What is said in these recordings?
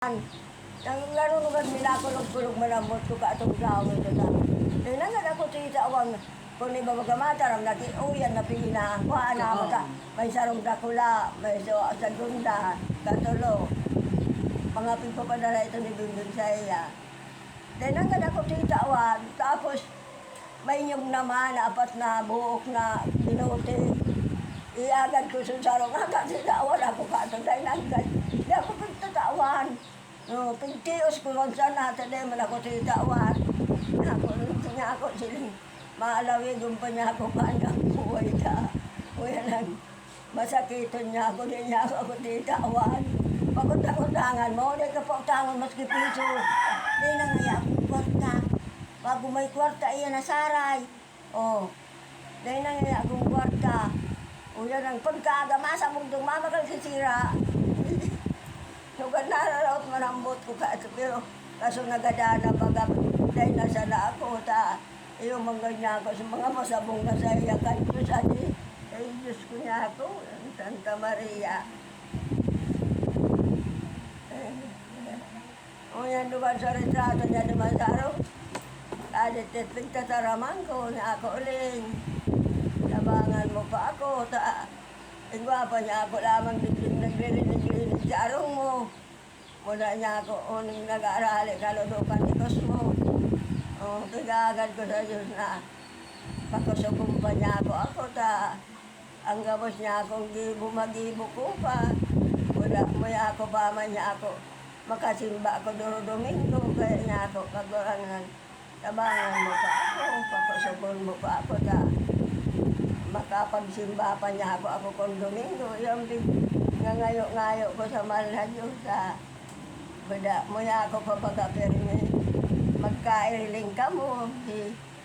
Nang narunugad nila ako kulog malambot ko ka atong tao ito ta. Nangan ako tita awang kung iba magamata ram lagi uyan na pinaan ko ana mata. May sarong dakula, may so sagunda, katulo. Pangapin ko pa dala ito ni Bindun sa iya. Nangan ako tita awan tapos may inyong naman apat na buok na binuti. Iagad ko sa sarong kasi awan ako ka atong nangan. Di ako pagtatawan. No, pagtios ko lang sana, taday man ako titawan. Ako siling maalawig yung pa niya ako kanyang buhay ta. Kuya lang, masakiton niya ako, di niya ako titawan. Pagkutakutangan mo, di ka pautangan maski piso. Di na nga akong kwarta. Bago may kwarta, iya na saray. Oh, di na nga akong kwarta. Kuya lang, pagkagamasa mong dumamagal sisira. Nugad na raot manambot ko ka ito, pero kaso nagadana baga dahil nasa na ako, yung mga niya ako sa mga masabong na sa iyakan ko sa di, ay Diyos ko niya ako, Santa Maria. O yan duman sa retrato niya naman sa araw, adit pagtataraman ko niya ako uling, labangan mo pa ako, igwapa niya ako lamang naglilinis sa arong mo. Muna niya ako uning nag-aarali kaludukan ni Cosmo. O, tigagad ko sa Diyos na pakusubong pa niya ako ang gabos niya akong magibo ko pa. Wala mo ako pa man niya ako. Makasimba ako Domingo, kaya niya ako kagurangan. Tabangan mo pa ako, pakusubong mo pa ako makapagsimba pa niya ako kung Domingo. Yung ngayo ko sa mahal na Diyos bada mo niya ako papagapirmi. Magkairiling ka mo.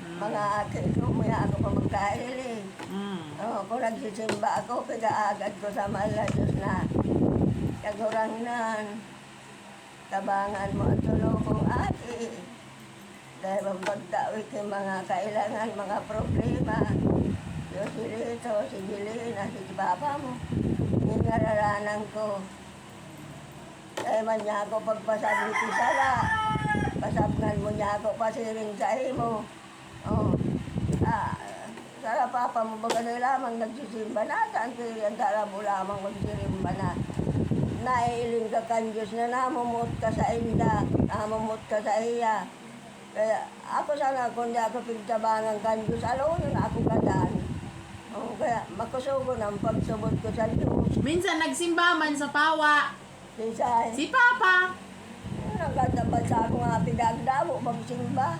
Mga akin ko mo niya ako pa magkairiling. Kung nagsisimba ako, pag-aagad ko sa mahal na Diyos na kagurangan. Tabangan mo at tulong kong ate. Dahil magpagtawid yung mga kailangan, mga problema. Diyos dito, si Jelena, si Papa mo. Yung nararanan ko. Dahil man niya ako pagpasabli ko sala. Pasabngan mo niya ako pasiring sa imo. Sara Papa mo baga na lamang nagsisimba na. Saan kaya tara mo lamang magsisimba na. Naiiling ka kan Diyos na namumut ka sa inda. Namumut ka sa iya. Kaya ako sana kung di ako pigtabangan kan Diyos. Alam yun ako kadaan. Kaya makusugo ng pagsubot ko sa Diyos. Minsan nagsimba man sa pawa. Minsan, Si Papa. nagkatapat sa ako nga pinagdamo, magsimba.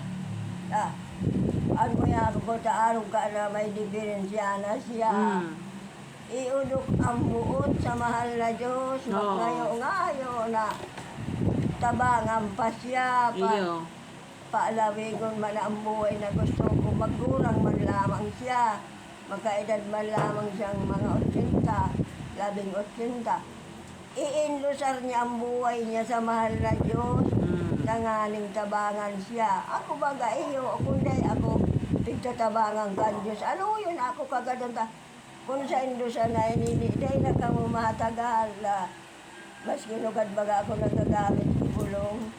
Ano mo yan ako sa araw ka na may diferensya na siya. Iudok ang buot sa mahal na Diyos. Ngayo na tabangan pa siya. Paalawigon man ang buhay na gusto ko. Magurang man lamang siya. Magkaedad man lamang siyang mga 80, 80. Iinlusar niya ang buhay niya sa mahal na Diyos. Nangaling tabangan siya. Ako baga iyo, kundi ako pigtatabangan kan Diyos. Ano yun ako kagadanta. Kung sa indusan na ininiday na kang matagal. Mas ginugad baga ako nagagamit ibulong.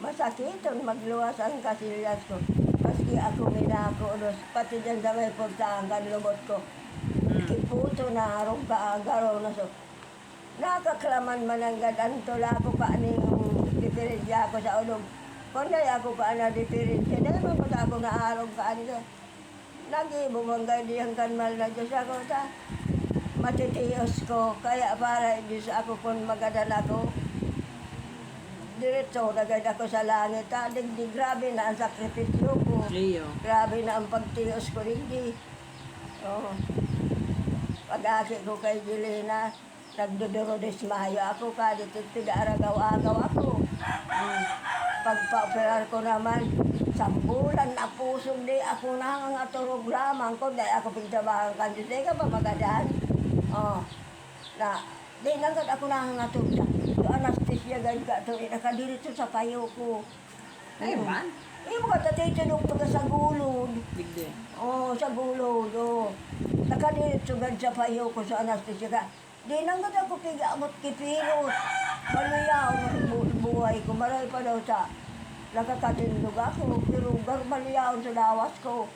Masakiton, magluwas ang kasilyas ko. Maski ako minakulos, pati dyan sa may pagtaan lubot ko. Kiputo na harong ka agaraw na so. Nakaklaman mananggad ang tula ko ka aning diferensya ko sa ulog. Kung na ako ka na diferensya, dahil mo ako na harong ka aning nag-ibumangay diyang kanmal na Diyos ako matitiyos ko. Kaya para Diyos ako kung magadan ako. Diretso, nagad ako sa langit. Di grabe na ang sakripisyo ko. Grabe na ang pagtiyos ko, hindi. Pag-aki ko kay Jelena, nagduduro-dismayo ako ka, dito tiga-aragaw-agaw ako. Pagpa-operar ko naman, sa bulan na pusong di ako na nga turogramang ko, dahil ako pigtabahan ka, di ka pa magadan. Di nanggat ako na nga turogramang. Anesthesia gayud ka to nakadirito sa payo ko. Ay man. Mo ka tatay nung pagka sa gulod. Bigde. Sa gulod. Nakadirito gayud sa payo ko sa anesthesia ka. Di nanggat ako pigamot kipirot. maluyaw ang buhay ko. Maray pa daw sa nakakatindog ako. Pero maluyaw sa lawas ko.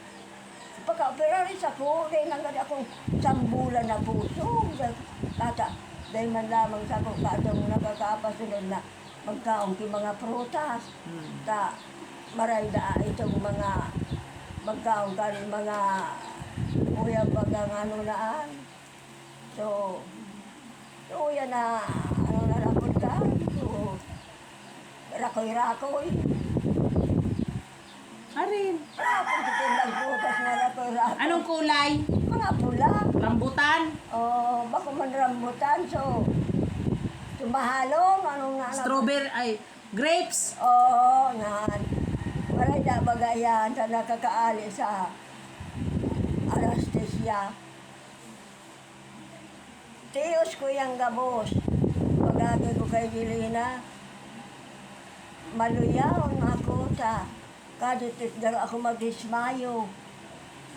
Pagka-operaris ako, dahil nangad akong sambulan na puso. Tata, dahil man lamang sa ako, kadang nakakapasunod na magkaong ki mga prutas. Ta, maray da itong mga magkaong ka rin mga uyang bagang ano naan. So yan na, ano na rapod ka. So, rakoy-rakoy. Arin. Rakoy, titindag prutas na rakoy-rakoy. Anong kulay? Mga pula. Rambutan? Bako man rambutan, so tumahalong, anong nga Strawberry? Ay, grapes? yan. Maray na bagayan sa nakakaali sa anesthesia. Tiyos ko yung gabos. Pagagay ko kay Jelena, maluyaw ako sa kaditit garo ako mag-dismayo.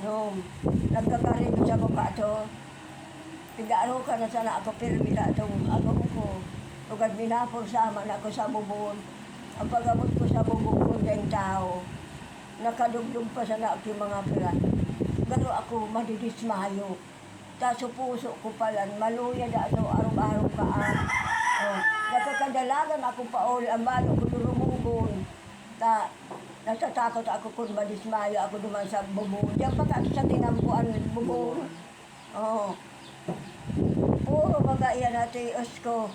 No, nagkakarin ko sa bukato. Tigaro ka na sana ako pirmila itong ako ko. Tugad minapor sama na ako sa bubon. Ang pagabot ko sa bubon ko ng tao, nakadugdug pa sana ako yung mga pira. Garo ako madidismayo. Taso puso ko pala, maluya da ito araw-araw kaan. Nakakadalagan ako pa uli, ang balo ko durumugon. Natatakot ako kung madismayo ako duman sa bubon. Diyan pa ka sa tinampuan ng bubon. Puro mga iyan natin ko.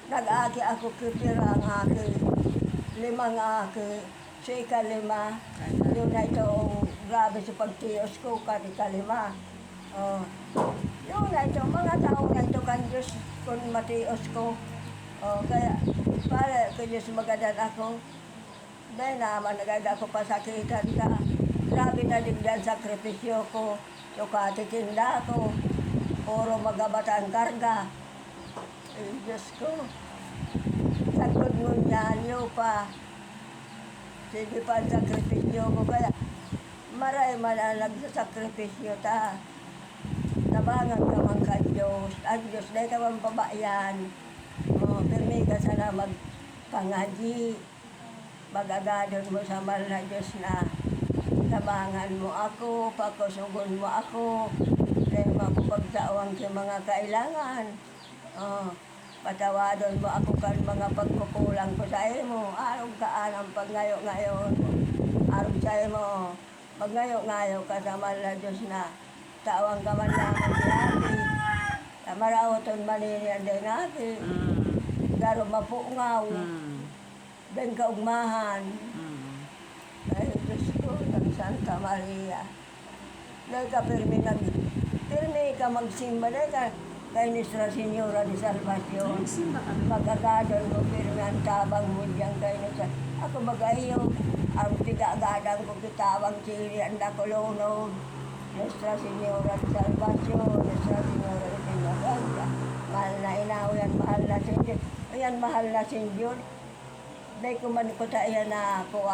Nag-aki ako kipira ang aki. 5 aki. So ika-5. Yun na itong grabe sa pagtiyos ko, kani-5. Yun na ito, mga tao na ito kan Diyos kung matios ko. Kaya, para ko Diyos magadan ako. Dahil naman nagada ako pasakitan ka. Grabe na digdan sakripisyo ko. So katitinda ko. Puro magabatan karga. Ay, Diyos ko. Sagod mo niyo pa. Sige pa ang sakripisyo ko. Kaya, maray man ang nagsasakripisyo ta. Tabangan ka man ka Diyos. Ang Diyos, dahil ka man pabayan. Pirmi ka sana magpangaji. Magagadon mo sa mahal na Diyos na tabangan mo ako, pakusugon mo ako. Dahil makupagtawang sa mga kailangan. Patawadon mo ako kan mga pagkukulang ko sa imo. Araw kaan ang pagngayo-ngayon. Araw sa imo. Magngayo-ngayo ka sa mahal na Diyos na tawang ka man lamang siyati. Marawaton maninian din natin. Garo mapungaw. Dan kaugmahan. Ay, Diyos ko, ng Santa Maria. Dahil ka pirmi ka magsimba. Dahil ka kay Nuestra Señora de Salvacion. Simba ka. Magkakadon mo pirmi ang tabang mo diyang kay Nuestra. Ako magayo. Ang tiga-gadang ko kitawang sili ang nakulunod. Nuestra Señora de Salvacion. Nuestra Señora de Pinaganda. Mahal na inaw yan, mahal na Senyor. Ayan, mahal na Senyor. Dahil kuman ko ta iyan na ako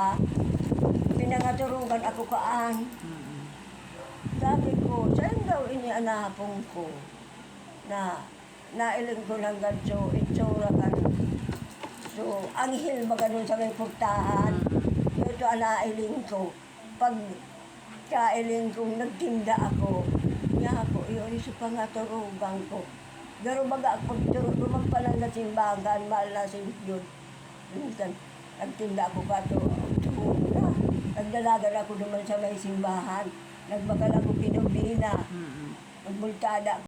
pinangaturugan ako kaan. Sabi ko, saan daw inianapong ko na nailing ko ng ganso, itsura ka. So, anghel ba ganun sa may pugtahan? Ito ang nailing ko. Pag kailing kong nagtinda ako, niya ako, yun sa pangaturugan ko. Garo baga ako, dumang pa lang na simbahan, mahal na Senyor. Minsan, nagtinda ako ka to na. Nagdalagan ako naman sa may simbahan. Nagbakal ako pinubina. Nagmultada